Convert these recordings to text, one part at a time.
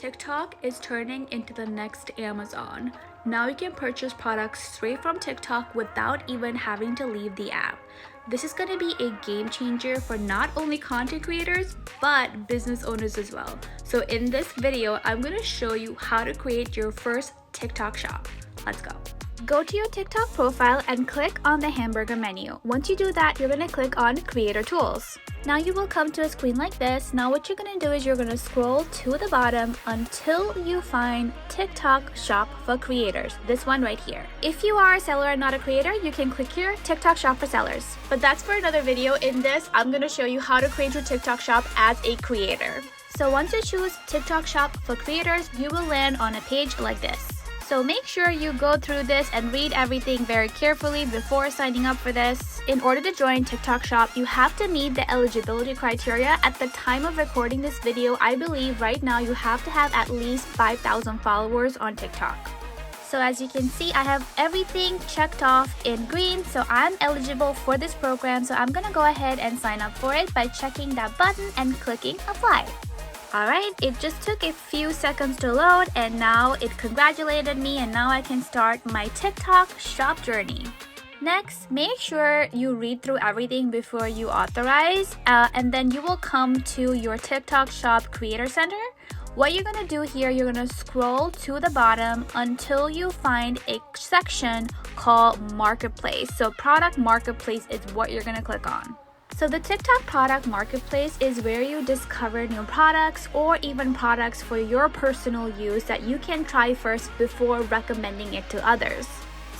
TikTok is turning into the next Amazon. Now you can purchase products straight from TikTok without even having to leave the app. This is going to be a game changer for not only content creators, but business owners as well. So in this video, I'm going to show you how to create your first TikTok shop. Let's go. Go to your TikTok profile and click on the hamburger menu. Once you do that, you're going to click on Creator Tools. Now you will come to a screen like this. Now what you're going to do is you're going to scroll to the bottom until you find TikTok Shop for Creators, this one right here. If you are a seller and not a creator, you can click here, TikTok Shop for Sellers. But that's for another video. In this, I'm going to show you how to create your TikTok shop as a creator. So once you choose TikTok Shop for Creators, you will land on a page like this. So make sure you go through this and read everything very carefully before signing up for this. In order to join TikTok Shop, you have to meet the eligibility criteria. At the time of recording this video, I believe right now you have to have at least 5,000 followers on TikTok. So as you can see, I have everything checked off in green, so I'm eligible for this program. So I'm gonna go ahead and sign up for it by checking that button and clicking apply. Alright, it just took a few seconds to load and now it congratulated me and now I can start my TikTok shop journey. Next, make sure you read through everything before you authorize and then you will come to your TikTok Shop Creator Center. What you're going to do here, you're going to scroll to the bottom until you find a section called Marketplace. So Product Marketplace is what you're going to click on. So the TikTok Product Marketplace is where you discover new products or even products for your personal use that you can try first before recommending it to others.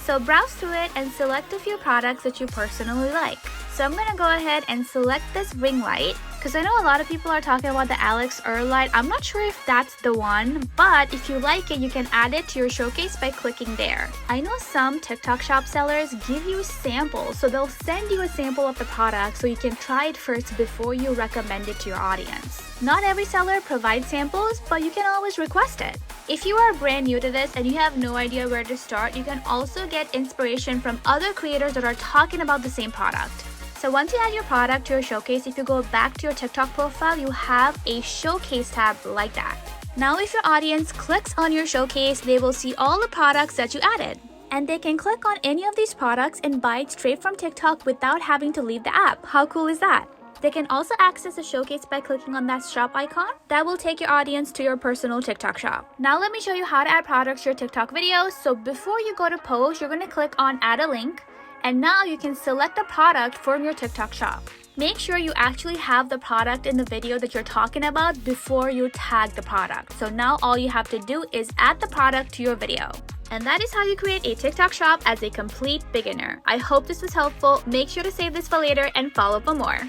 So browse through it and select a few products that you personally like. So I'm going to go ahead and select this ring light because I know a lot of people are talking about the Alex Earl light. I'm not sure if that's the one, but if you like it, you can add it to your showcase by clicking there. I know some TikTok shop sellers give you samples, so they'll send you a sample of the product so you can try it first before you recommend it to your audience. Not every seller provides samples, but you can always request it. If you are brand new to this and you have no idea where to start, you can also get inspiration from other creators that are talking about the same product. So once you add your product to your showcase, if you go back to your TikTok profile, you have a showcase tab like that. Now if your audience clicks on your showcase, they will see all the products that you added. And they can click on any of these products and buy it straight from TikTok without having to leave the app. How cool is that? They can also access the showcase by clicking on that shop icon. That will take your audience to your personal TikTok shop. Now let me show you how to add products to your TikTok videos. So before you go to post, you're going to click on add a link. And now you can select a product from your TikTok shop. Make sure you actually have the product in the video that you're talking about before you tag the product. So now all you have to do is add the product to your video. And that is how you create a TikTok shop as a complete beginner. I hope this was helpful. Make sure to save this for later and follow for more.